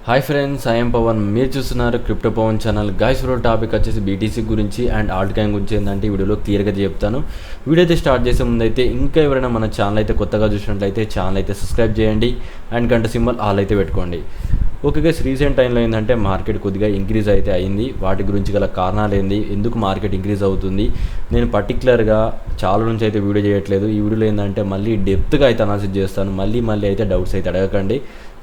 Hi friends, I'm Pawan. మీరు చూస్తున్నారు crypto Pawan channel. Guys ఈరోజు టాపిక్ వచ్చేసి బీటీసీ గురించి అండ్ ఆల్ట్ కాయిన్ గురించి ఏంటంటే ఈ వీడియోలో క్లియర్గా చెప్తాను. వీడియో అయితే స్టార్ట్ చేసే ముందు అయితే ఇంకా ఎవరైనా మన ఛానల్ అయితే కొత్తగా చూసినట్లయితే ఛానల్ అయితే సబ్స్క్రైబ్ చేయండి అండ్ గంట సింబల్ ఆల్ అయితే పెట్టుకోండి. ఓకే గైస్, రీసెంట్ టైంలో ఏంటంటే మార్కెట్ కొద్దిగా ఇంక్రీజ్ అయితే అయింది. వాటి గురించి గల కారణాలు ఏంది, ఎందుకు మార్కెట్ ఇంక్రీజ్ అవుతుంది, నేను పర్టికులర్గా చాలా నుంచి అయితే వీడియో చేయట్లేదు. ఈ వీడియోలో ఏంటంటే మళ్ళీ డెప్త్గా అయితే అనాలిసిస్ చేస్తాను. మళ్ళీ అయితే డౌట్స్ అయితే అడగకండి.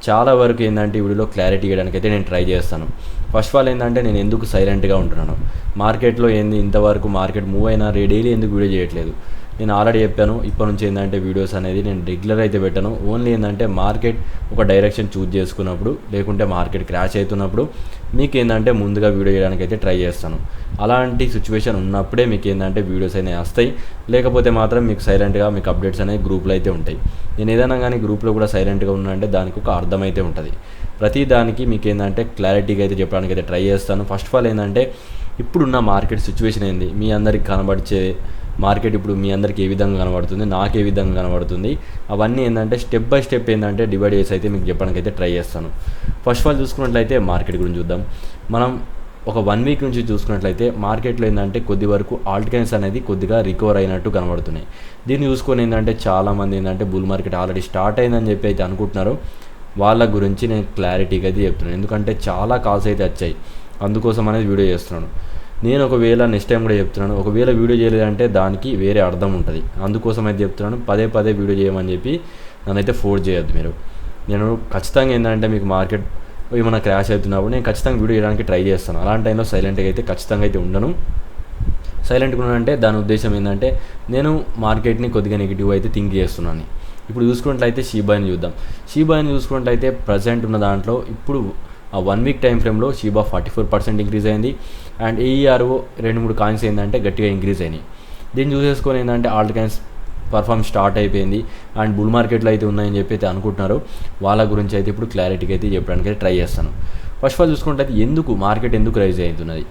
చాలా వరకు ఏంటంటే ఈ వీడియోలో క్లారిటీ ఇవ్వడానికి అయితే నేను ట్రై చేస్తాను. ఫస్ట్ ఆఫ్ ఆల్ ఏంటంటే నేను ఎందుకు సైలెంట్గా ఉంటున్నాను, మార్కెట్లో ఏంది ఇంతవరకు మార్కెట్ మూవ్ అయినా డైలీ ఎందుకు వీడియో చేయట్లేదు. నేను ఆల్రెడీ చెప్పాను, ఇప్పటి నుంచి ఏంటంటే వీడియోస్ అనేది నేను రెగ్యులర్ అయితే పెట్టాను. ఓన్లీ ఏంటంటే మార్కెట్ ఒక డైరెక్షన్ చూజ్ చేసుకున్నప్పుడు, లేకుంటే మార్కెట్ క్రాష్ అవుతున్నప్పుడు మీకు ఏంటంటే ముందుగా వీడియో చేయడానికి అయితే ట్రై చేస్తాను. అలాంటి సిచ్యువేషన్ ఉన్నప్పుడే మీకు ఏంటంటే వీడియోస్ అనేవి వస్తాయి. లేకపోతే మాత్రం మీకు సైలెంట్గా మీకు అప్డేట్స్ అనేవి గ్రూప్లో అయితే ఉంటాయి. నేను ఏదైనా కానీ గ్రూప్లో కూడా సైలెంట్గా ఉన్నానంటే దానికి ఒక అర్థం అయితే ఉంటుంది. ప్రతి దానికి మీకు ఏంటంటే క్లారిటీగా అయితే చెప్పడానికి అయితే ట్రై చేస్తాను. ఫస్ట్ ఆఫ్ ఆల్ ఏంటంటే ఇప్పుడున్న మార్కెట్ సిచ్యువేషన్ ఏంది, మీ అందరికి కనబడిచే మార్కెట్ ఇప్పుడు మీ అందరికీ ఏ విధంగా కనబడుతుంది, నాకు ఏ విధంగా కనబడుతుంది, అవన్నీ ఏంటంటే స్టెప్ బై స్టెప్ ఏంటంటే డివైడ్ చేసి అయితే మీకు చెప్పడానికి అయితే ట్రై చేస్తాను. ఫస్ట్ ఆఫ్ ఆల్ చూసుకున్నట్లయితే మార్కెట్ గురించి చూద్దాం. మనం ఒక 1 వీక్ నుంచి చూసుకున్నట్లయితే మార్కెట్లో ఏంటంటే కొద్ది వరకు ఆల్ట్ కాయిన్స్ అనేది కొద్దిగా రికవర్ అయినట్టు కనబడుతున్నాయి. దీన్ని చూసుకొని ఏంటంటే చాలామంది ఏంటంటే బుల్ మార్కెట్ ఆల్రెడీ స్టార్ట్ అయిందని చెప్పి అయితే అనుకుంటున్నారు. వాళ్ళ గురించి నేను క్లారిటీగా అయితే చెప్తున్నాను, ఎందుకంటే చాలా కాల్స్ అయితే వచ్చాయి, అందుకోసం అనేది వీడియో చేస్తున్నాను. నేను ఒకవేళ నెక్స్ట్ టైం కూడా చెప్తున్నాను, ఒకవేళ వీడియో చేయలేదంటే దానికి వేరే అర్థం ఉంటుంది. అందుకోసం అయితే చెప్తున్నాను, పదే వీడియో చేయమని చెప్పి నన్నైతే ఫోర్స్ చేయొద్దు మీరు. నేను ఖచ్చితంగా ఏంటంటే మీకు మార్కెట్ ఏమైనా క్రాష్ అవుతున్నప్పుడు నేను ఖచ్చితంగా వీడియో చేయడానికి ట్రై చేస్తాను. అలాంటి టైంలో సైలెంట్గా అయితే ఖచ్చితంగా అయితే ఉండను. సైలెంట్గా ఉన్నానంటే దాని ఉద్దేశం ఏంటంటే నేను మార్కెట్ని కొద్దిగా నెగిటివ్ అయితే థింక్ చేస్తున్నాను. ఇప్పుడు చూసుకున్నట్లయితే షీబాయిని చూద్దాం. షీబాయిని చూసుకున్నట్లయితే ప్రజెంట్ ఉన్న దాంట్లో ఇప్పుడు ఆ 1 వీక్ టైం ఫ్రేమ్లో షీబా 44% ఇంక్రీజ్ అయింది. అండ్ ఏఈఆర్ఓ 2-3 కాయిన్స్ ఏంటంటే గట్టిగా ఇంక్రీజ్ అయినాయి. దీన్ని చూసేసుకొని ఏంటంటే ఆల్ట్ కాయిన్స్ పర్ఫామ్ స్టార్ట్ అయిపోయింది అండ్ బుల్ మార్కెట్లో అయితే ఉన్నాయని చెప్పి అయితే అనుకుంటున్నారు. వాళ్ళ గురించి అయితే ఇప్పుడు క్లారిటీగా అయితే చెప్పడానికి అయితే ట్రై చేస్తాను. ఫస్ట్ ఆఫ్ ఆల్ చూసుకుంటే ఎందుకు మార్కెట్ ఎందుకు రైజ్ అవుతున్నది,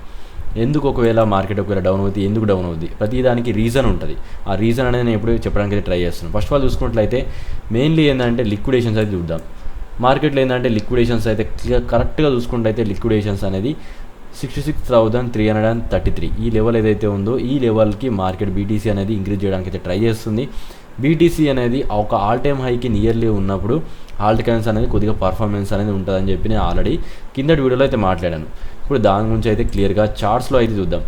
ఎందుకు ఒకవేళ మార్కెట్ డౌన్ అవుతుంది, ఎందుకు డౌన్ అవుతుంది, ప్రతి దానికి రీజన్ ఉంటుంది. ఆ రీజన్ అనేది నేను ఎప్పుడు చెప్పడానికి అయితే ట్రై చేస్తాను. ఫస్ట్ ఆఫ్ ఆల్ చూసుకున్నట్లయితే మెయిన్లీ ఏంటంటే లిక్విడేషన్స్ అయితే చూద్దాం. మార్కెట్లో ఏంటంటే లిక్విడేషన్స్ అయితే కరెక్ట్గా చూసుకుంటే అయితే లిక్విడేషన్స్ అనేది 66,333 ఈ లెవెల్ ఏదైతే ఉందో ఈ లెవెల్కి మార్కెట్ బీటీసీ అనేది ఇంక్రీజ్ చేయడానికి అయితే ట్రై చేస్తుంది. బీటీసీ అనేది ఒక ఆల్ టైమ్ హైకి నియర్లీ ఉన్నప్పుడు ఆల్ట్ కాయిన్స్ అనేది కొద్దిగా పర్ఫార్మెన్స్ అనేది ఉంటుందని చెప్పి నేను ఆల్రెడీ కిందటి వీడియోలో అయితే మాట్లాడాను. ఇప్పుడు దాని గురించి అయితే క్లియర్గా చార్ట్స్లో అయితే చూద్దాం.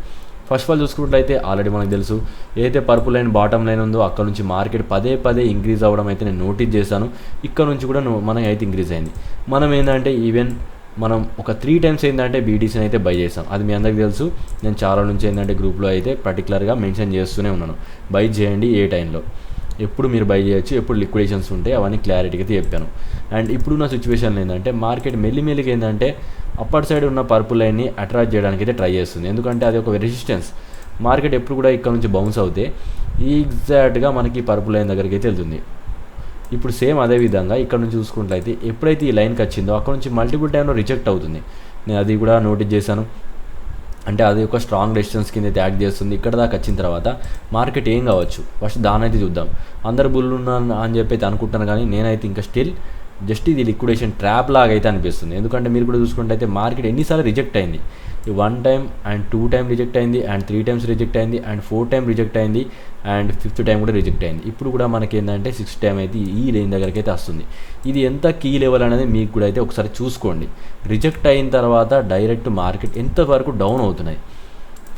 ఫస్ట్ ఆఫ్ ఆల్ చూసుకున్నట్లయితే ఆల్రెడీ మనకు తెలుసు, ఏదైతే పర్పుల్ లైన్ బాటమ్ లైన్ ఉందో అక్కడ నుంచి మార్కెట్ పదే ఇంక్రీజ్ అవ్వడం అయితే నేను నోటీస్ చేశాను. ఇక్కడ నుంచి కూడా మనం అయితే ఇంక్రీజ్ అయింది. మనం ఏంటంటే ఈవెన్ మనం ఒక 3 టైమ్స్ ఏంటంటే బీటీసీని అయితే బై చేసాం. అది మీ అందరికీ తెలుసు. నేను చాలా నుంచి ఏంటంటే గ్రూప్లో అయితే పర్టికులర్గా మెన్షన్ చేస్తూనే ఉన్నాను, బై చేయండి ఏ టైంలో, ఎప్పుడు మీరు బై చేయొచ్చు, ఎప్పుడు లిక్విడేషన్స్ ఉంటాయి, అవన్నీ క్లారిటీగా అయితే చెప్పాను. అండ్ ఇప్పుడున్న సిచ్యువేషన్ ఏంటంటే మార్కెట్ మెల్లిగా ఏంటంటే అప్పర్ సైడ్ ఉన్న పర్పుల్ లైన్ని అట్రాక్ట్ చేయడానికి అయితే ట్రై చేస్తుంది. ఎందుకంటే అది ఒక రెసిస్టెన్స్. మార్కెట్ ఎప్పుడు కూడా ఇక్కడ నుంచి బౌన్స్ అవుతే ఎగ్జాక్ట్గా మనకి పర్పుల్ లైన్ దగ్గరికి అయితే వెళ్తుంది. ఇప్పుడు సేమ్ అదే విధంగా ఇక్కడ నుంచి చూసుకున్నట్లయితే ఎప్పుడైతే ఈ లైన్కి వచ్చిందో అక్కడ నుంచి మల్టిపుల్ టైంలో రిజెక్ట్ అవుతుంది. నేను అది కూడా నోటీస్ చేశాను. అంటే అది ఒక స్ట్రాంగ్ రెసిస్టెన్స్ కింద యాక్ట్ చేస్తుంది. ఇక్కడ దాకా వచ్చిన తర్వాత మార్కెట్ ఏం కావచ్చు, ఫస్ట్ దాని అయితే చూద్దాం. అందరు బుల్ ఉన్నాను అని చెప్పి అయితే అనుకుంటాను, కానీ నేనైతే ఇంకా స్టిల్ జస్ట్ ఇది లిక్విడేషన్ ట్రాప్ లాగా అయితే అనిపిస్తుంది. ఎందుకంటే మీరు కూడా చూసుకుంటే అయితే మార్కెట్ ఎన్నిసార్లు రిజెక్ట్ అయింది, 1 టైం అండ్ 2 టైం రిజెక్ట్ అయింది అండ్ 3 టైమ్స్ రిజెక్ట్ అయింది అండ్ 4 టైం రిజెక్ట్ అయింది అండ్ 5th టైం కూడా రిజెక్ట్ అయింది. ఇప్పుడు కూడా మనకి ఏంటంటే 6th టైం అయితే ఈ రేంజ్ దగ్గరికి అయితే వస్తుంది. ఇది ఎంత కీ లెవెల్ అనేది మీకు కూడా అయితే ఒకసారి చూసుకోండి. రిజెక్ట్ అయిన తర్వాత డైరెక్ట్ మార్కెట్ ఎంతవరకు డౌన్ అవుతున్నాయి.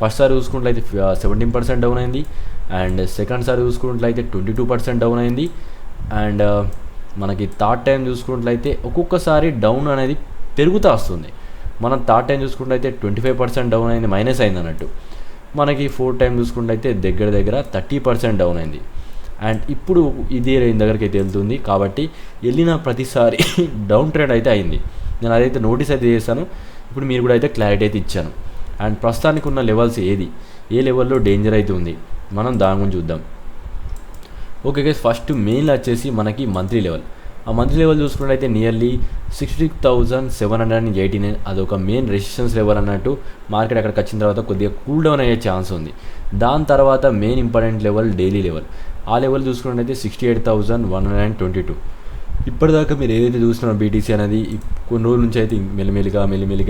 ఫస్ట్ సారి చూసుకున్నట్లయితే 17% డౌన్ అయింది అండ్ సెకండ్ సారి చూసుకున్నట్లయితే 22% డౌన్ అయింది అండ్ మనకి థర్డ్ టైం చూసుకున్నట్లయితే ఒక్కొక్కసారి డౌన్ అనేది పెరుగుతూ వస్తుంది. మనం థర్డ్ టైం చూసుకుంటే 25% డౌన్ అయింది, మైనస్ అయింది అన్నట్టు. మనకి 4th టైం చూసుకుంటే దగ్గర 30% డౌన్ అయింది అండ్ ఇప్పుడు ఇదే రేంజ్ దగ్గరికి అయితే వెళ్తుంది. కాబట్టి వెళ్ళిన ప్రతిసారి డౌన్ ట్రెండ్ అయితే అయింది. నేను అదైతే నోటీస్ అయితే చేశాను. ఇప్పుడు మీరు కూడా అయితే క్లారిటీ అయితే ఇచ్చాను. అండ్ ప్రస్తుతానికి ఉన్న లెవెల్స్ ఏ లెవెల్లో డేంజర్ అయితే ఉంది మనం దాని గురించి చూద్దాం. ఓకే గైస్, ఫస్ట్ మెయిన్లో వచ్చేసి మనకి మంత్లీ లెవెల్. ఆ మంత్లీ లెవెల్ చూసుకున్నట్లయితే నియర్లీ 60,789 అదొక మెయిన్ రెసిస్టెన్స్ లెవెల్ అన్నట్టు. మార్కెట్ అక్కడికి వచ్చిన తర్వాత కొద్దిగా కూల్ డౌన్ అయ్యే ఛాన్స్ ఉంది. దాని తర్వాత main important level daily level. ఆ లెవెల్ చూసుకున్నట్లయితే 68,122. ఇప్పటిదాకా మీరు ఏదైతే చూస్తున్నారో బీటీసీ అనేది కొన్ని రోజుల నుంచి అయితే మెల్లిమెల్లిగా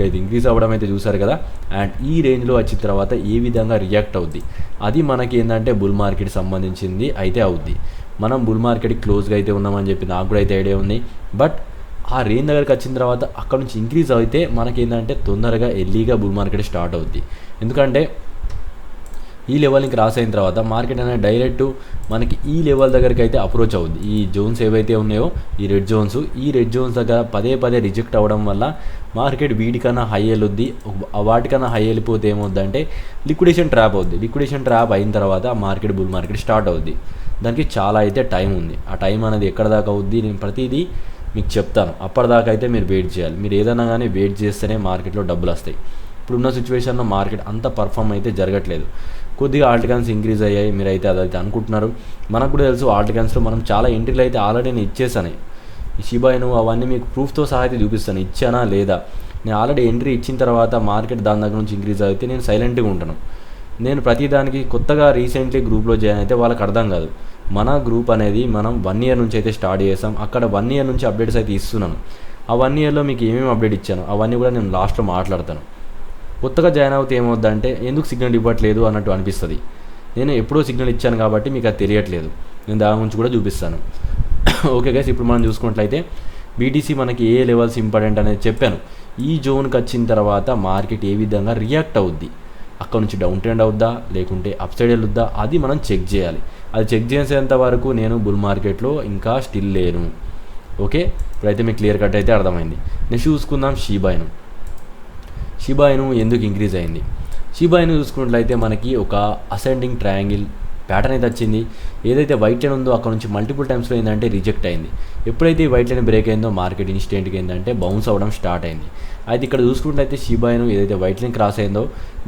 అయితే ఇంక్రీజ్ అవ్వడం అయితే చూసారు కదా. అండ్ ఈ రేంజ్లో వచ్చిన తర్వాత ఏ విధంగా రియాక్ట్ అవుద్ది, అది మనకి ఏంటంటే బుల్ మార్కెట్ సంబంధించింది అయితే అవుద్ది. మనం బుల్ మార్కెట్కి క్లోజ్గా అయితే ఉన్నామని చెప్పి నాకు కూడా అయితే ఐడియా ఉంది. బట్ ఆ రేంజ్ దగ్గరికి వచ్చిన తర్వాత అక్కడ నుంచి ఇంక్రీజ్ అయితే మనకి ఏంటంటే తొందరగా ఎర్లీగా బుల్ మార్కెట్ స్టార్ట్ అవుద్ది. ఎందుకంటే ఈ లెవెల్ని క్రాస్ అయిన తర్వాత మార్కెట్ అనేది డైరెక్ట్ మనకి ఈ లెవెల్ దగ్గరికి అయితే అప్రోచ్ అవుద్ది. ఈ జోన్స్ ఏవైతే ఉన్నాయో ఈ రెడ్ జోన్స్ దగ్గర పదే రిజెక్ట్ అవ్వడం వల్ల మార్కెట్ వీటికన్నా హై వెళ్ళొద్ది. వాటికన్నా హై వెళ్ళిపోతే ఏమవుద్దంటే లిక్విడేషన్ ట్రాప్ అవుద్ది. లిక్విడేషన్ ట్రాప్ అయిన తర్వాత మార్కెట్ బుల్ మార్కెట్ స్టార్ట్ అవుద్ది. దానికి చాలా అయితే టైం ఉంది. ఆ టైం అనేది ఎక్కడ దాకా అవుద్ది నేను ప్రతిదీ మీకు చెప్తాను. అప్పటిదాకా అయితే మీరు వెయిట్ చేయాలి. మీరు ఏదైనా కానీ వెయిట్ చేస్తేనే మార్కెట్లో డబ్బులు వస్తాయి. ఇప్పుడున్న సిచ్యువేషన్లో మార్కెట్ అంత పర్ఫామ్ అయితే జరగట్లేదు. కొద్దిగా ఆల్టికాన్స్ ఇంక్రీజ్ అయ్యాయి, మీరైతే అదైతే అనుకుంటున్నారు. మనకు కూడా తెలుసు ఆల్టికాన్స్లో మనం చాలా ఎంట్రీలు అయితే ఆల్రెడీ నేను ఇచ్చేసాను. ఈ షిబాయిను అవన్నీ మీకు ప్రూఫ్తో సహా అయితే చూపిస్తాను, ఇచ్చానా లేదా. నేను ఆల్రెడీ ఎంట్రీ ఇచ్చిన తర్వాత మార్కెట్ దాని దగ్గర నుంచి ఇంక్రీజ్ అయితే నేను సైలెంట్గా ఉంటాను. నేను ప్రతిదానికి కొత్తగా రీసెంట్లీ గ్రూప్లో జాయిన్ అయితే వాళ్ళకి అర్థం కాదు. మన గ్రూప్ అనేది మనం 1 year నుంచి అయితే స్టార్ట్ చేసాం. అక్కడ 1 year నుంచి అప్డేట్స్ అయితే ఇస్తున్నాను. ఆ 1 yearలో మీకు ఏమేమి అప్డేట్ ఇచ్చాను అవన్నీ కూడా నేను లాస్ట్లో మాట్లాడతాను. కొత్తగా జాయిన్ అవుతే ఏమవుద్దంటే ఎందుకు సిగ్నల్ ఇవ్వట్లేదు అన్నట్టు అనిపిస్తుంది. నేను ఎప్పుడో సిగ్నల్ ఇచ్చాను కాబట్టి మీకు అది తెలియట్లేదు. నేను దాని గురించి కూడా చూపిస్తాను. ఓకే గైస్, ఇప్పుడు మనం చూసుకున్నట్లయితే బీటీసీ మనకి ఏ లెవెల్స్ ఇంపార్టెంట్ అనేది చెప్పాను. ఈ జోన్కి వచ్చిన తర్వాత మార్కెట్ ఏ విధంగా రియాక్ట్ అవుద్ది, అక్కడ నుంచి డౌన్ ట్రెండ్ అవుద్దా లేకుంటే అప్ సైడ్ వెళ్ళొద్దా, అది మనం చెక్ చేయాలి. అది చెక్ చేసేంత వరకు నేను బుల్ మార్కెట్లో ఇంకా స్టిల్ లేను. ఓకే, ఇప్పుడైతే మీకు క్లియర్ కట్ అయితే అర్థమైంది. నెక్స్ట్ చూసుకుందాం షిబాయిను ఎందుకు ఇంక్రీజ్ అయింది. షిబాయిను చూసుకున్నట్లయితే మనకి ఒక అసెండింగ్ ట్రయాంగిల్ ప్యాటర్న్ అయితే వచ్చింది. ఏదైతే వైట్ లైన్ ఉందో అక్కడ నుంచి మల్టిపుల్ టైమ్స్లో ఏంటంటే రిజెక్ట్ అయింది. ఎప్పుడైతే ఈ వైట్ లైన్ బ్రేక్ అయిందో మార్కెట్ ఇన్స్టెంట్గా ఏంటంటే బౌన్స్ అవ్వడం స్టార్ట్ అయింది. అయితే ఇక్కడ చూసుకున్నట్లయితే షిబాయిను ఏదైతే వైట్ లైన్ క్రాస్ అయిందో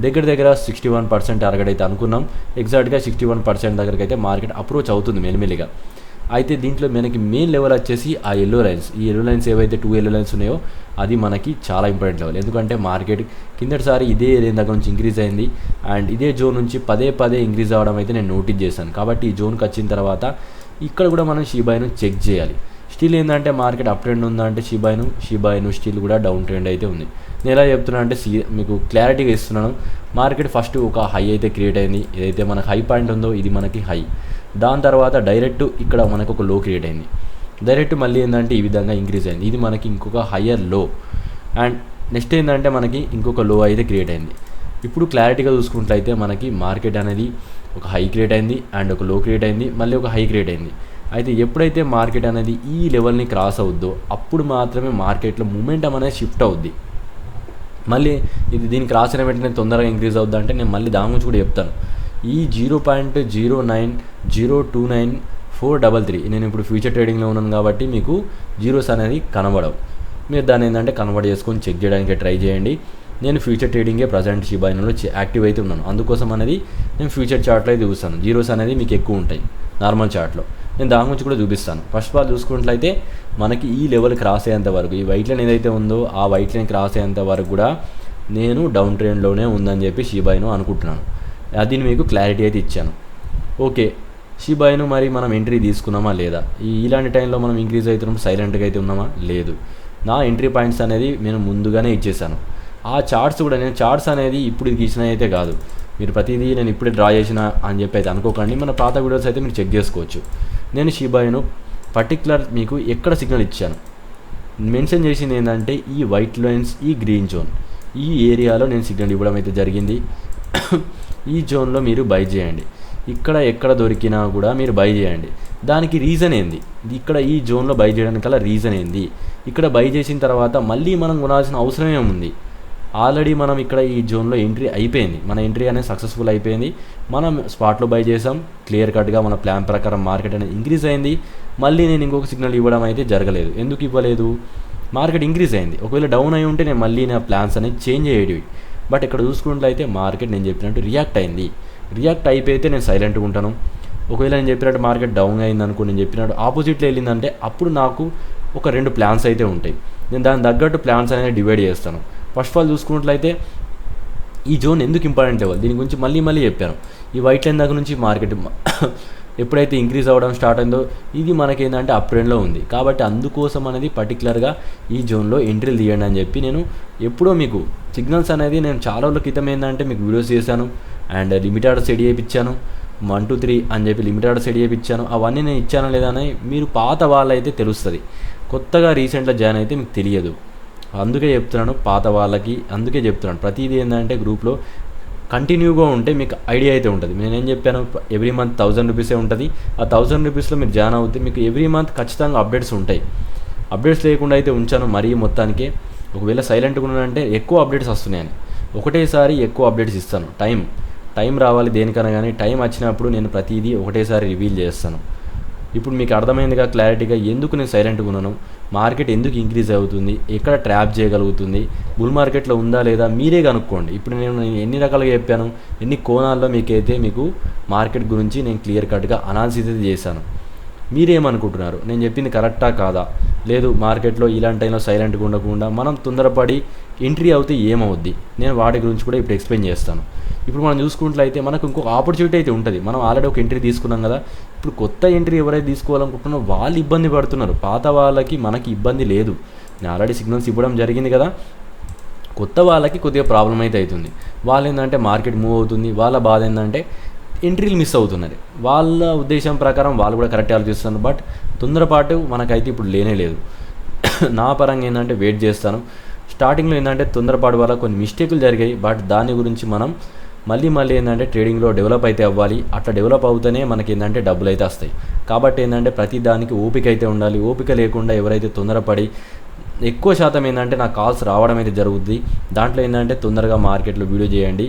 దగ్గర 61% టార్గెట్ అయితే అనుకున్నాం. ఎగ్జాక్ట్గా 61% దగ్గరికి అయితే మార్కెట్ అప్రోచ్ అవుతుంది మెల్లిమెల్లిగా. అయితే దీంట్లో మనకి మెయిన్ లెవెల్ వచ్చేసి ఆ ఎల్లో లైన్స్. ఈ ఎల్లో లైన్స్ ఏవైతే 2 ఎల్లో లైన్స్ ఉన్నాయో అది మనకి చాలా ఇంపార్టెంట్ లెవెల్. ఎందుకంటే మార్కెట్ కిందటిసారి ఇదే రేంజ్ దగ్గర నుంచి ఇంక్రీజ్ అయింది అండ్ ఇదే జోన్ నుంచి పదే ఇంక్రీజ్ అవ్వడం అయితే నేను నోటీస్ చేశాను. కాబట్టి ఈ జోన్కి వచ్చిన తర్వాత ఇక్కడ కూడా మనం షిబాయిను చెక్ చేయాలి. స్టిల్ ఏంటంటే మార్కెట్ అప్ ట్రెండ్ ఉందా అంటే షిబాయిను స్టిల్ కూడా డౌన్ ట్రెండ్ అయితే ఉంది. నేను ఎలా చెప్తున్నా అంటే మీకు క్లారిటీగా ఇస్తున్నాను. మార్కెట్ ఫస్ట్ ఒక హై అయితే క్రియేట్ అయింది. ఏదైతే మనకు హై పాయింట్ ఉందో ఇది మనకి హై. దాని తర్వాత డైరెక్ట్ ఇక్కడ మనకు ఒక లో క్రియేట్ అయింది. డైరెక్ట్ మళ్ళీ ఏంటంటే ఈ విధంగా ఇంక్రీజ్ అయింది. ఇది మనకి ఇంకొక హయ్యర్ లో అండ్ నెక్స్ట్ ఏంటంటే మనకి ఇంకొక లో అయితే క్రియేట్ అయింది. ఇప్పుడు క్లారిటీగా చూసుకున్నట్లయితే మనకి మార్కెట్ అనేది ఒక హై క్రియేట్ అయింది అండ్ ఒక లో క్రియేట్ అయింది, మళ్ళీ ఒక హై క్రియేట్ అయింది. అయితే ఎప్పుడైతే మార్కెట్ అనేది ఈ లెవెల్ని క్రాస్ అవుద్దో అప్పుడు మాత్రమే మార్కెట్లో మూమెంటం అనేది షిఫ్ట్ అవుద్ది. మళ్ళీ ఇది దీన్ని క్రాస్ అయిన వెంటనే తొందరగా ఇంక్రీజ్ అవుద్దా అంటే నేను మళ్ళీ దాని గురించి కూడా చెప్తాను. ఈ 0.09029,433 నేను ఇప్పుడు ఫ్యూచర్ ట్రేడింగ్లో ఉన్నాను కాబట్టి మీకు జీరోస్ అనేది కనబడవు. మీరు దాన్ని ఏంటంటే కన్వర్ట్ చేసుకొని చెక్ చేయడానికి ట్రై చేయండి. నేను ఫ్యూచర్ ట్రేడింగే ప్రజెంట్ షిబాయినులో యాక్టివ్ అయితే ఉన్నాను. అందుకోసం అనేది నేను ఫ్యూచర్ చార్ట్లో అయితే చూస్తాను. జీరోస్ అనేది మీకు ఎక్కువ ఉంటాయి నార్మల్ చార్ట్లో. నేను దాని గురించి కూడా చూపిస్తాను. ఫస్ట్ ఆఫ్ ఆల్ చూసుకున్నట్లయితే మనకి ఈ లెవెల్ క్రాస్ అయ్యేంత వరకు, ఈ వైట్ లైన్ ఏదైతే ఉందో ఆ వైట్ లైన్ క్రాస్ అయ్యేంత వరకు కూడా నేను డౌన్ ట్రెండ్లోనే ఉందని చెప్పి షిబాయిను అనుకుంటున్నాను. అది మీకు క్లారిటీ అయితే ఇచ్చాను. ఓకే, షిబాయిను మరి మనం ఎంట్రీ తీసుకున్నామా లేదా, ఇలాంటి టైంలో మనం ఇంక్రీజ్ అవుతున్నాం సైలెంట్గా అయితే ఉన్నామా లేదు. నా ఎంట్రీ పాయింట్స్ అనేది నేను ముందుగానే ఇచ్చేసాను. ఆ చార్ట్స్ కూడా నేను చార్ట్స్ అనేది ఇప్పుడు గీసిన అయితే కాదు, మీరు ప్రతిదీ నేను ఇప్పుడే డ్రా చేసిన అని చెప్పి అయితే అనుకోకండి. మన పాత వీడియోస్ అయితే మీరు చెక్ చేసుకోవచ్చు. నేను షిబాయిను పర్టికులర్ మీకు ఎక్కడ సిగ్నల్ ఇచ్చాను మెన్షన్ చేసింది ఏంటంటే ఈ వైట్ లైన్స్, ఈ గ్రీన్ జోన్, ఈ ఏరియాలో నేను సిగ్నల్ ఇవ్వడం అయితే జరిగింది. ఈ జోన్లో మీరు బై చేయండి. ఎక్కడ దొరికినా కూడా మీరు బై చేయండి. దానికి రీజన్ ఏంది, ఇక్కడ ఈ జోన్లో బై చేయడానికి రీజన్ ఏంది, ఇక్కడ బై చేసిన తర్వాత మళ్ళీ మనం కొనాల్సిన అవసరం ఏముంది. ఆల్రెడీ మనం ఇక్కడ ఈ జోన్లో ఎంట్రీ అయిపోయింది, మన ఎంట్రీ అనేది సక్సెస్ఫుల్ అయిపోయింది. మనం స్పాట్లో బై చేసాం, క్లియర్ కట్గా మన ప్లాన్ ప్రకారం మార్కెట్ అనేది ఇంక్రీజ్ అయింది. మళ్ళీ నేను ఇంకొక సిగ్నల్ ఇవ్వడం అయితే జరగలేదు. ఎందుకు ఇవ్వలేదు, మార్కెట్ ఇంక్రీజ్ అయింది. ఒకవేళ డౌన్ అయి ఉంటే నేను మళ్ళీ నా ప్లాన్స్ అనేది చేంజ్ అయ్యేవి. బట్ ఇక్కడ చూసుకున్నట్లయితే మార్కెట్ నేను చెప్పినట్టు రియాక్ట్ అయింది. రియాక్ట్ అయిపోతే నేను సైలెంట్గా ఉంటాను. ఒకవేళ నేను చెప్పినట్టు మార్కెట్ డౌన్ అయింది అనుకో, నేను చెప్పినట్టు ఆపోజిట్లో వెళ్ళిందంటే అప్పుడు నాకు ఒక 2 ప్లాన్స్ అయితే ఉంటాయి. నేను దాని తగ్గట్టు ప్లాన్స్ అనేది డివైడ్ చేస్తాను. ఫస్ట్ ఆఫ్ ఆల్ చూసుకున్నట్లయితే ఈ జోన్ ఎందుకు ఇంపార్టెంట్ లెవెల్, దీని గురించి మళ్ళీ చెప్పాను. ఈ వైట్ లైన్ దగ్గర నుంచి మార్కెట్ ఎప్పుడైతే ఇంక్రీజ్ అవ్వడం స్టార్ట్ అయిందో ఇది మనకేంటంటే అప్ ట్రెండ్లో ఉంది. కాబట్టి అందుకోసం అనేది పర్టికులర్గా ఈ జోన్లో ఎంట్రీలు తీయండి అని చెప్పి నేను ఎప్పుడో మీకు సిగ్నల్స్ అనేది నేను చాలా రోజుల క్రితం ఏంటంటే మీకు వీడియోస్ చేశాను అండ్ లిమిట్ ఆర్డర్ సెట్ చేయించాను 1 2 3 అని చెప్పి లిమిట్ ఆర్డర్ సెట్ చేయించాను. అవన్నీ నేను ఇచ్చానా లేదా అని మీరు పాత వాళ్ళైతే తెలుస్తుంది, కొత్తగా రీసెంట్గా జాయిన్ అయితే మీకు తెలియదు. అందుకే చెప్తున్నాను పాత వాళ్ళకి, అందుకే చెప్తున్నాను ప్రతిదీ ఏంటంటే గ్రూప్లో కంటిన్యూగా ఉంటే మీకు ఐడియా అయితే ఉంటుంది. నేనేం చెప్పాను, ఎవ్రీ మంత్ 1000 రూపీసే ఉంటుంది. ఆ 1000 రూపీస్లో మీరు జాయిన్ అవుతే మీకు ఎవ్రీ మంత్ ఖచ్చితంగా అప్డేట్స్ ఉంటాయి. అప్డేట్స్ లేకుండా అయితే ఉంచాను మరీ మొత్తానికి. ఒకవేళ సైలెంట్గా ఉన్నానంటే ఎక్కువ అప్డేట్స్ వస్తున్నాయని, ఒకటేసారి ఎక్కువ అప్డేట్స్ ఇస్తాను. టైం రావాలి దేనికన్నా, కానీ టైం వచ్చినప్పుడు నేను ప్రతిదీ ఒకటేసారి రివీల్ చేస్తాను. ఇప్పుడు మీకు అర్థమైందిగా క్లారిటీగా ఎందుకు నేను సైలెంట్గా ఉన్నాను, మార్కెట్ ఎందుకు ఇంక్రీజ్ అవుతుంది, ఎక్కడ ట్రాప్ చేయగలుగుతుంది, బుల్ మార్కెట్లో ఉందా లేదా మీరే కనుక్కోండి. ఇప్పుడు నేను ఎన్ని రకాలుగా చెప్పాను, ఎన్ని కోణాల్లో మీకు మార్కెట్ గురించి నేను క్లియర్ కట్గా అనాలిసిస్ చేశాను. మీరేమనుకుంటున్నారు, నేను చెప్పింది కరెక్టా కాదా? లేదు మార్కెట్లో ఇలాంటి టైంలో సైలెంట్గా ఉండకుండా మనం తొందరపడి ఎంట్రీ అవుతే ఏమవుద్ది, నేను వాటి గురించి కూడా ఇప్పుడు ఎక్స్ప్లెయిన్ చేస్తాను. ఇప్పుడు మనం చూసుకున్నట్లయితే మనకు ఇంకొక ఆపర్చునిటీ అయితే ఉంటుంది. మనం ఆల్రెడీ ఒక ఎంట్రీ తీసుకున్నాం కదా, ఇప్పుడు కొత్త ఎంట్రీ ఎవరైతే తీసుకోవాలనుకుంటున్నారో వాళ్ళు ఇబ్బంది పడుతున్నారు, పాత వాళ్ళకి మనకి ఇబ్బంది లేదు. నేను ఆల్రెడీ సిగ్నల్స్ ఇవ్వడం జరిగింది కదా, కొత్త వాళ్ళకి కొద్దిగా ప్రాబ్లం అయితే అవుతుంది. వాళ్ళు ఏంటంటే మార్కెట్ మూవ్ అవుతుంది, వాళ్ళ బాధ ఏంటంటే ఎంట్రీలు మిస్ అవుతున్నది. వాళ్ళ ఉద్దేశం ప్రకారం వాళ్ళు కూడా కరెక్ట్ ఆలోచిస్తున్నారు, బట్ తొందరపాటు మనకైతే ఇప్పుడు లేనే లేదు. నా పరంగా ఏంటంటే వెయిట్ చేస్తాను. స్టార్టింగ్లో ఏంటంటే తొందరపాటు వల్ల కొన్ని మిస్టేకులు జరిగాయి, బట్ దాని గురించి మనం మళ్ళీ ఏంటంటే ట్రేడింగ్లో డెవలప్ అయితే అవ్వాలి. అట్లా డెవలప్ అవుతూనే మనకి ఏంటంటే డబ్బులు అయితే వస్తాయి. కాబట్టి ఏంటంటే ప్రతి దానికి ఓపిక అయితే ఉండాలి. ఓపిక లేకుండా ఎవరైతే తొందరపడి ఎక్కువ శాతం ఏంటంటే నాకు కాల్స్ రావడం అయితే జరుగుద్ది. దాంట్లో ఏంటంటే తొందరగా మార్కెట్లో వీడియో చేయండి.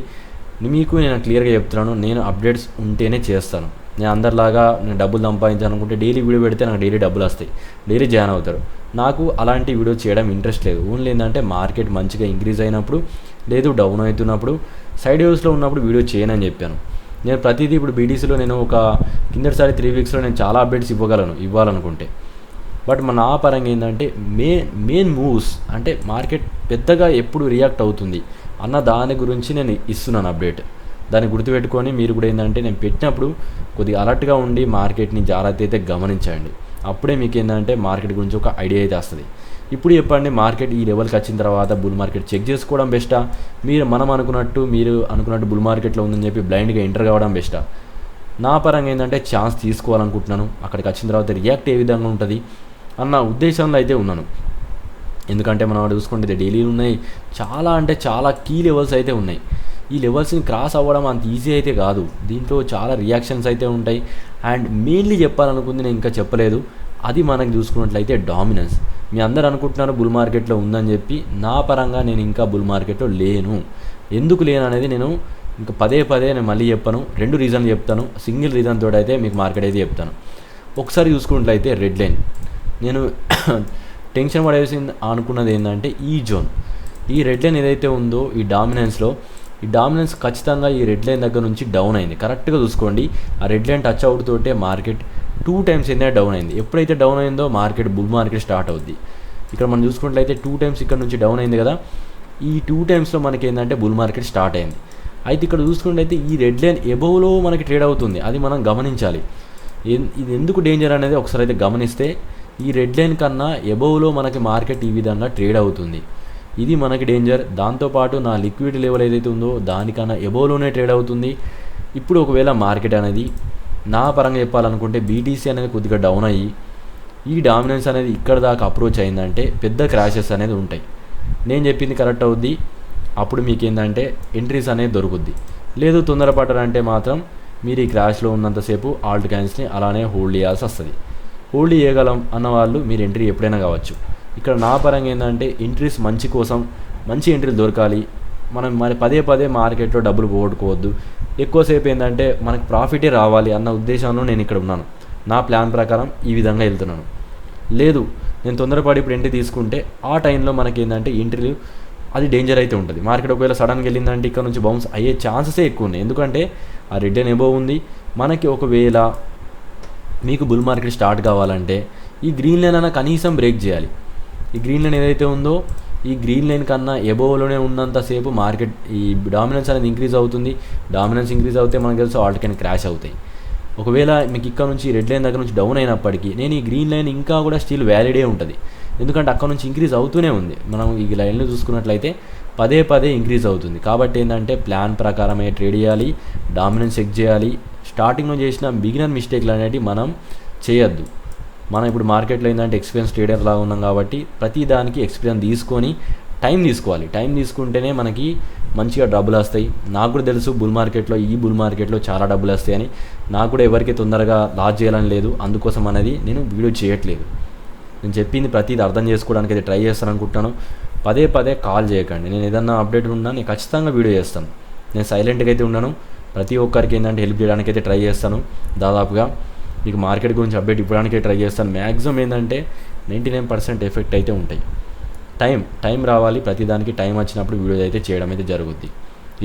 మీకు నేను క్లియర్గా చెప్తున్నాను, నేను అప్డేట్స్ ఉంటేనే చేస్తాను. నేను అందరిలాగా నేను డబ్బులు సంపాదించాలనుకుంటే డైలీ వీడియో పెడితే నాకు డైలీ డబ్బులు వస్తాయి, డైలీ జాయిన్ అవుతారు. నాకు అలాంటి వీడియో చేయడం ఇంట్రెస్ట్ లేదు. ఓన్లీ ఏంటంటే మార్కెట్ మంచిగా ఇంక్రీజ్ అయినప్పుడు, లేదు డౌన్ అవుతున్నప్పుడు, సైడ్ వేవ్స్లో ఉన్నప్పుడు వీడియో చేయనని చెప్పాను. నేను ప్రతిదీ ఇప్పుడు బీటీసీలో నేను ఒక కిందటిసారి 3 వీక్స్లో నేను చాలా అప్డేట్స్ ఇవ్వాలనుకుంటే, బట్ నా పరంగా ఏంటంటే మెయిన్ మూవ్స్ అంటే మార్కెట్ పెద్దగా ఎప్పుడు రియాక్ట్ అవుతుంది అన్న దాని గురించి నేను ఇస్తున్నాను అప్డేట్. దాన్ని గుర్తుపెట్టుకొని మీరు కూడా ఏంటంటే నేను పెట్టినప్పుడు కొద్దిగా అలర్ట్గా ఉండి మార్కెట్ని జాగ్రత్త అయితే గమనించండి. అప్పుడే మీకు ఏంటంటే మార్కెట్ గురించి ఒక ఐడియా అయితే వస్తుంది. ఇప్పుడు చెప్పండి, మార్కెట్ ఈ లెవెల్కి వచ్చిన తర్వాత బుల్ మార్కెట్ చెక్ చేసుకోవడం బెస్టా, మీరు అనుకున్నట్టు బుల్ మార్కెట్లో ఉందని చెప్పి బ్లైండ్గా ఎంటర్ కావడం బెస్టా? నా పరంగా ఏంటంటే ఛాన్స్ తీసుకోవాలనుకుంటున్నాను. అక్కడికి వచ్చిన తర్వాత రియాక్ట్ ఏ విధంగా ఉంటుంది అన్న ఉద్దేశంలో అయితే ఉన్నాను. ఎందుకంటే మనం చూసుకుంటే డైలీలు ఉన్నాయి, చాలా అంటే చాలా కీ లెవెల్స్ అయితే ఉన్నాయి. ఈ లెవెల్స్ని క్రాస్ అవ్వడం అంత ఈజీ అయితే కాదు, దీంట్లో చాలా రియాక్షన్స్ అయితే ఉంటాయి. అండ్ మెయిన్లీ చెప్పాలనుకుంది నేను ఇంకా చెప్పలేదు, అది మనకు చూసుకున్నట్లయితే డామినెన్స్. మీ అందరు అనుకుంటున్నారు బుల్ మార్కెట్లో ఉందని చెప్పి, నా పరంగా నేను ఇంకా బుల్ మార్కెట్లో లేను. ఎందుకు లేను అనేది నేను ఇంకా పదే నేను మళ్ళీ చెప్పను. 2 రీజన్లు చెప్తాను, సింగిల్ రీజన్ తోటి అయితే మీకు మార్కెట్ అయితే చెప్తాను. ఒకసారి చూసుకున్నట్లయితే రెడ్ లైన్, నేను టెన్షన్ పడేసింది అనుకున్నది ఏంటంటే ఈ రెడ్ లైన్ ఏదైతే ఉందో ఈ డామినెన్స్ ఖచ్చితంగా ఈ రెడ్ లైన్ దగ్గర నుంచి డౌన్ అయింది. కరెక్ట్గా చూసుకోండి, ఆ రెడ్ లైన్ టచ్ అవుట్ తోటే మార్కెట్ 2 టైమ్స్ ఏంటంటే డౌన్ అయింది. ఎప్పుడైతే డౌన్ అయిందో బుల్ మార్కెట్ స్టార్ట్ అవుద్ది. ఇక్కడ మనం చూసుకున్నట్లయితే 2 టైమ్స్ ఇక్కడ నుంచి డౌన్ అయింది కదా, ఈ 2 టైమ్స్లో మనకి ఏంటంటే బుల్ మార్కెట్ స్టార్ట్ అయింది. అయితే ఇక్కడ చూసుకున్నట్లయితే ఈ రెడ్ లైన్ ఎబోవ్లో మనకి ట్రేడ్ అవుతుంది, అది మనం గమనించాలి. ఇది ఎందుకు డేంజర్ అనేది ఒకసారి అయితే గమనిస్తే, ఈ రెడ్ లైన్ కన్నా ఎబోవ్లో మనకి మార్కెట్ ఈ విధంగా ట్రేడ్ అవుతుంది, ఇది మనకి డేంజర్. దాంతోపాటు నా లిక్విడిటీ లెవెల్ ఏదైతే ఉందో దానికన్నా ఎబోవ్లోనే ట్రేడ్ అవుతుంది. ఇప్పుడు ఒకవేళ మార్కెట్ అనేది నా పరంగా చెప్పాలనుకుంటే బీటీసీ అనేది కొద్దిగా డౌన్ అయ్యి ఈ డామినెన్స్ అనేది ఇక్కడ దాకా అప్రోచ్ అయిందంటే పెద్ద క్రాషెస్ అనేది ఉంటాయి. నేను చెప్పింది కరెక్ట్ అవుద్ది, అప్పుడు మీకు ఏంటంటే ఎంట్రీస్ అనేది దొరుకుద్ది. లేదు తొందరపడ్డారంటే మాత్రం మీరు ఈ క్రాష్లో ఉన్నంతసేపు ఆల్ట్ కాయిన్స్ని అలానే హోల్డ్ చేయాల్సి వస్తుంది. హోల్డ్ చేయగలం అన్న వాళ్ళు మీరు ఎంట్రీ ఎప్పుడైనా కావచ్చు. ఇక్కడ నా పరంగా ఏంటంటే ఎంట్రీస్ మంచి ఎంట్రీలు దొరకాలి. మనం మరి పదే మార్కెట్లో డబ్బులు పోగొట్టుకోవద్దు. ఎక్కువసేపు ఏంటంటే మనకు ప్రాఫిటే రావాలి అన్న ఉద్దేశంలో నేను ఇక్కడ ఉన్నాను. నా ప్లాన్ ప్రకారం ఈ విధంగా వెళ్తున్నాను. లేదు నేను తొందరపడి ఇప్పుడు ఎంట్రీ తీసుకుంటే ఆ టైంలో మనకి ఏంటంటే ఎంట్రీలు అది డేంజర్ అయితే ఉంటుంది. మార్కెట్ ఒకవేళ సడన్గా వెళ్ళిందంటే ఇక్కడ నుంచి బౌన్స్ అయ్యే ఛాన్సెసే ఎక్కువ ఉన్నాయి. ఎందుకంటే ఆ రెడ్ లైన్ ఎబోవ్ ఉంది. మనకి ఒకవేళ మీకు బుల్ మార్కెట్ స్టార్ట్ కావాలంటే ఈ గ్రీన్ లైన్ అన్న కనీసం బ్రేక్ చేయాలి. ఈ గ్రీన్ లైన్ ఏదైతే ఉందో ఈ గ్రీన్ లైన్ కన్నా ఎబోవ్లోనే ఉన్నంతసేపు మార్కెట్ ఈ డామినెన్స్ అనేది ఇంక్రీజ్ అవుతుంది. డామినెన్స్ ఇంక్రీజ్ అవుతే మనకు తెలుసు ఆల్ట్ కాయిన్ క్రాష్ అవుతాయి. ఒకవేళ మీకు ఇక్కడ నుంచి రెడ్ లైన్ దగ్గర నుంచి డౌన్ అయినప్పటికీ నేను ఈ గ్రీన్ లైన్ ఇంకా కూడా స్టిల్ వ్యాలిడే ఉంటుంది, ఎందుకంటే అక్కడ నుంచి ఇంక్రీజ్ అవుతూనే ఉంది. మనం ఈ లైన్లో చూసుకున్నట్లయితే పదే పదే ఇంక్రీజ్ అవుతుంది. కాబట్టి ఏంటంటే ప్లాన్ ప్రకారమే ట్రేడ్ చేయాలి, డామినెన్స్ చెక్ చేయాలి. స్టార్టింగ్లో చేసిన బిగినర్ మిస్టేక్లు అనేవి మనం చేయొద్దు. మనం ఇప్పుడు మార్కెట్లో ఏంటంటే ఎక్స్పీరియన్స్ ట్రేడర్ లాగా ఉన్నాం కాబట్టి ప్రతి దానికి ఎక్స్పీరియన్స్ తీసుకొని టైం తీసుకోవాలి. టైం తీసుకుంటేనే మనకి మంచిగా డబ్బులు వస్తాయి. నాకు కూడా తెలుసు బుల్ మార్కెట్లో చాలా డబ్బులు వస్తాయని. నాకు కూడా ఎవరికి తొందరగా లాస్ చేయాలని లేదు, అందుకోసం అనేది నేను వీడియో చేయట్లేదు. నేను చెప్పింది ప్రతిదీ అర్థం చేసుకోవడానికి అయితే ట్రై చేస్తాను అనుకుంటాను. పదే పదే కాల్ చేయకండి. నేను ఏదన్నా అప్డేట్ ఉన్నా నేను ఖచ్చితంగా వీడియో చేస్తాను. నేను సైలెంట్గా అయితే ఉన్నాను. ప్రతి ఒక్కరికి ఏంటంటే హెల్ప్ చేయడానికి అయితే ట్రై చేస్తాను. దాదాపుగా మీకు మార్కెట్ గురించి అప్డేట్ ఇవ్వడానికే ట్రై చేస్తాను. మ్యాక్సిమం ఏంటంటే 99% ఎఫెక్ట్ అయితే ఉంటాయి. టైం రావాలి, ప్రతిదానికి టైం వచ్చినప్పుడు వీడియో అయితే చేయడం అయితే జరుగుద్ది.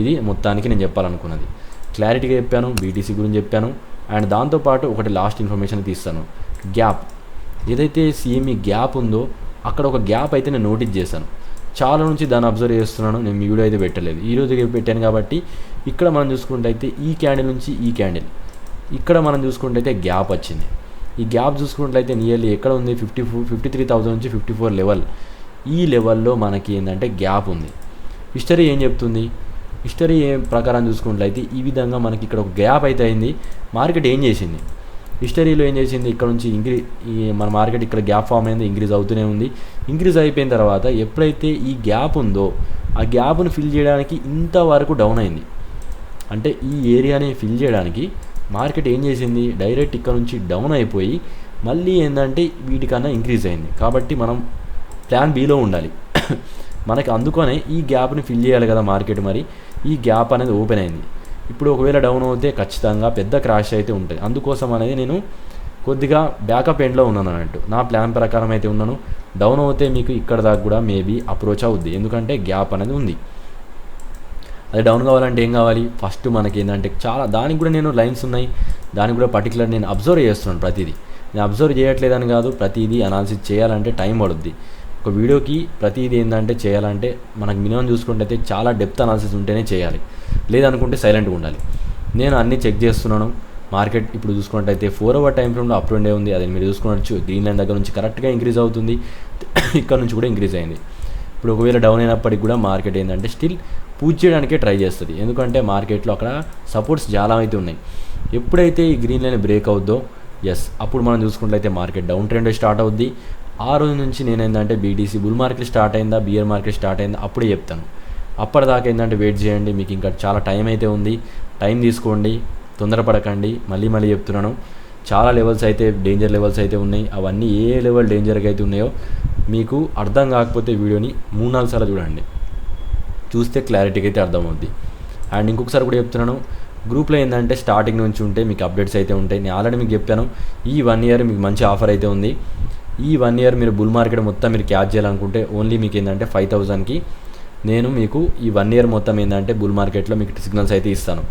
ఇది మొత్తానికి నేను చెప్పాలనుకున్నది. క్లారిటీగా చెప్పాను, బీటీసీ గురించి చెప్పాను. అండ్ దాంతోపాటు ఒకటి లాస్ట్ ఇన్ఫర్మేషన్ తీస్తాను. గ్యాప్ ఏదైతే సిఎంఈ గ్యాప్ ఉందో అక్కడ ఒక గ్యాప్ అయితే నేను నోటీస్ చేశాను. చాలా నుంచి దాన్ని అబ్జర్వ్ చేస్తున్నాను. నేను మీ వీడియో అయితే పెట్టలేదు, ఈరోజు పెట్టాను కాబట్టి ఇక్కడ మనం చూసుకుంటే అయితే ఈ క్యాండిల్ నుంచి ఈ క్యాండిల్ ఇక్కడ మనం చూసుకుంటే అయితే గ్యాప్ వచ్చింది. ఈ గ్యాప్ చూసుకున్నట్లయితే నియర్లీ ఎక్కడ ఉంది 53,000 నుంచి 54 లెవెల్. ఈ లెవెల్లో మనకి ఏంటంటే గ్యాప్ ఉంది. హిస్టరీ ఏం చెప్తుంది? హిస్టరీ ప్రకారం చూసుకున్నట్లయితే ఈ విధంగా మనకి ఇక్కడ ఒక గ్యాప్ అయితే అయింది. మార్కెట్ ఏం చేసింది? హిస్టరీలో ఏం చేసింది? ఇక్కడ నుంచి మన మార్కెట్ ఇక్కడ గ్యాప్ ఫామ్ అయింది, ఇంక్రీజ్ అవుతూనే ఉంది. ఇంక్రీజ్ అయిపోయిన తర్వాత ఎప్పుడైతే ఈ గ్యాప్ ఉందో ఆ గ్యాప్ను ఫిల్ చేయడానికి ఇంతవరకు డౌన్ అయింది. అంటే ఈ ఏరియాని ఫిల్ చేయడానికి మార్కెట్ ఏం చేసింది? డైరెక్ట్ ఇక్కడ నుంచి డౌన్ అయిపోయి మళ్ళీ ఏంటంటే వీటికన్నా ఇంక్రీజ్ అయింది. కాబట్టి మనం ప్లాన్ బిలో ఉండాలి. మనకి అందుకనే ఈ గ్యాప్ని ఫిల్ చేయాలి కదా మార్కెట్. మరి ఈ గ్యాప్ అనేది ఓపెన్ అయింది. ఇప్పుడు ఒకవేళ డౌన్ అవుతే ఖచ్చితంగా పెద్ద క్రాష్ అయితే ఉంటుంది. అందుకోసం అనేది నేను కొద్దిగా బ్యాకప్ ఎండ్లో ఉన్నాను అన్నట్టు. నా ప్లాన్ ప్రకారం అయితే ఉన్నాను. డౌన్ అవుతే మీకు ఇక్కడ దాకా కూడా మేబీ అప్రోచ్ అవుద్ది, ఎందుకంటే గ్యాప్ అనేది ఉంది. అది డౌన్ కావాలంటే ఏం కావాలి? ఫస్ట్ మనకి ఏంటంటే దానికి కూడా నేను లైన్స్ ఉన్నాయి, దానికి కూడా పర్టికులర్ నేను అబ్జర్వ్ చేస్తున్నాను. ప్రతిదీ నేను అబ్జర్వ్ చేయట్లేదని కాదు, ప్రతిదీ అనాలిసిస్ చేయాలంటే టైం పడుద్ది. ఒక వీడియోకి ప్రతిదీ ఏంటంటే చేయాలంటే మనకు మినిమం చూసుకుంటే అయితే చాలా డెప్త్ అనాలిసిస్ ఉంటేనే చేయాలి, లేదనుకుంటే సైలెంట్గా ఉండాలి. నేను అన్నీ చెక్ చేస్తున్నాను. మార్కెట్ ఇప్పుడు చూసుకున్నట్టయితే 4 hour టైం ఫ్రేమ్లో అప్ అండ్ ఉంది. అది మీరు చూసుకున్నట్టు గ్రీన్ లైన్ దగ్గర నుంచి కరెక్ట్గా ఇంక్రీజ్ అవుతుంది, ఇక్కడ నుంచి కూడా ఇంక్రీజ్ అయింది. ఇప్పుడు ఒకవేళ డౌన్ అయినప్పటికి కూడా మార్కెట్ ఏంటంటే స్టిల్ పూజ చేయడానికే ట్రై చేస్తుంది, ఎందుకంటే మార్కెట్లో అక్కడ సపోర్ట్స్ చాలా అయితే ఉన్నాయి. ఎప్పుడైతే ఈ గ్రీన్ లైన్ బ్రేక్ అవుద్దో అప్పుడు మనం చూసుకున్నట్లయితే మార్కెట్ డౌన్ ట్రెండ్ స్టార్ట్ అవుద్ది. ఆ రోజు నుంచి నేను ఏంటంటే బీటీసీ బుల్ మార్కెట్ స్టార్ట్ అయిందా, బియర్ మార్కెట్ స్టార్ట్ అయిందా అప్పుడే చెప్తాను. అప్పటిదాకా ఏంటంటే వెయిట్ చేయండి. మీకు ఇంకా చాలా టైం అయితే ఉంది, టైం తీసుకోండి, తొందరపడకండి. మళ్ళీ చెప్తున్నాను, చాలా లెవెల్స్ అయితే డేంజర్ లెవెల్స్ అయితే ఉన్నాయి. అవన్నీ ఏ లెవెల్ డేంజర్గా అయితే ఉన్నాయో మీకు అర్థం కాకపోతే వీడియోని 3-4 సార్లు చూడండి, చూస్తే క్లారిటీగా అయితే అర్థమవుద్ది. అండ్ ఇంకొకసారి కూడా చెప్తున్నాను, గ్రూప్లో ఏంటంటే స్టార్టింగ్ నుంచి ఉంటే మీకు అప్డేట్స్ అయితే ఉంటాయి. నేను ఆల్రెడీ మీకు చెప్పాను, ఈ 1 year మీకు మంచి ఆఫర్ అయితే ఉంది. ఈ 1 year మీరు బుల్ మార్కెట్ మొత్తం మీరు క్యాచ్ చేయాలనుకుంటే ఓన్లీ మీకు ఏంటంటే 5,000కి నేను మీకు ఈ 1 year మొత్తం ఏంటంటే బుల్ మార్కెట్లో మీకు సిగ్నల్స్ అయితే ఇస్తాను.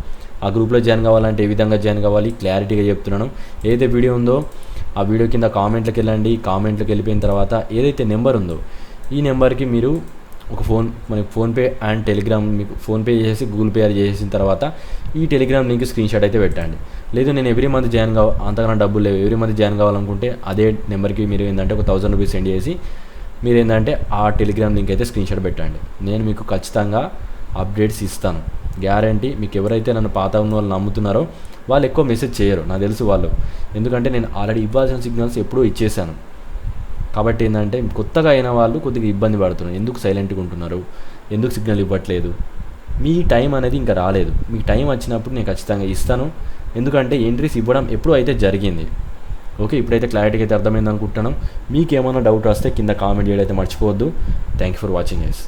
ఆ గ్రూప్లో జాయిన్ కావాలంటే ఏ విధంగా జాయిన్ కావాలి క్లారిటీగా చెప్తున్నాను. ఏదైతే వీడియో ఉందో ఆ వీడియో కింద కామెంట్లోకి వెళ్ళండి. కామెంట్లోకి వెళ్ళిపోయిన తర్వాత ఏదైతే నెంబర్ ఉందో ఈ నెంబర్కి మీరు ఒక మనకి ఫోన్పే అండ్ టెలిగ్రామ్ మీకు ఫోన్పే చేసి గూగుల్ పే చేసిన తర్వాత ఈ టెలిగ్రామ్ లింక్ స్క్రీన్షాట్ అయితే పెట్టండి. లేదు నేను ఎవ్రీ మంత్ జాయిన్ అంతకన్నా డబ్బులు లేవు, ఎవ్రీ మంత్ జాయిన్ కావాలనుకుంటే అదే నెంబర్కి మీరు ఏంటంటే ఒక 1,000 రూపీస్ సెండ్ చేసి మీరు ఏంటంటే ఆ టెలిగ్రామ్ లింక్ అయితే స్క్రీన్షాట్ పెట్టండి. నేను మీకు ఖచ్చితంగా అప్డేట్స్ ఇస్తాను, గ్యారంటీ. మీకు ఎవరైతే నన్ను పాత ఉన్న వాళ్ళు నమ్ముతున్నారో వాళ్ళు ఎక్కువ మెసేజ్ చేయరు, నాకు తెలుసు వాళ్ళు, ఎందుకంటే నేను ఆల్రెడీ ఇవ్వాల్సిన సిగ్నల్స్ ఎప్పుడూ ఇచ్చేసాను. కాబట్టి ఏంటంటే కొత్తగా అయిన వాళ్ళు కొద్దిగా ఇబ్బంది పడుతున్నారు, ఎందుకు సైలెంట్గా ఉంటున్నారు, ఎందుకు సిగ్నల్ ఇవ్వట్లేదు. మీ టైం అనేది ఇంకా రాలేదు. మీకు టైం వచ్చినప్పుడు నేను ఖచ్చితంగా ఇస్తాను, ఎందుకంటే ఎంట్రీస్ ఇవ్వడం ఎప్పుడూ అయితే జరిగింది. ఓకే, ఇప్పుడైతే క్లారిటీగా అయితే అర్థమైంది అనుకుంటున్నాను. మీకు ఏమైనా డౌట్ వస్తే కింద కామెంట్ చేయడం అయితే మర్చిపోవద్దు. Thank you for watching guys.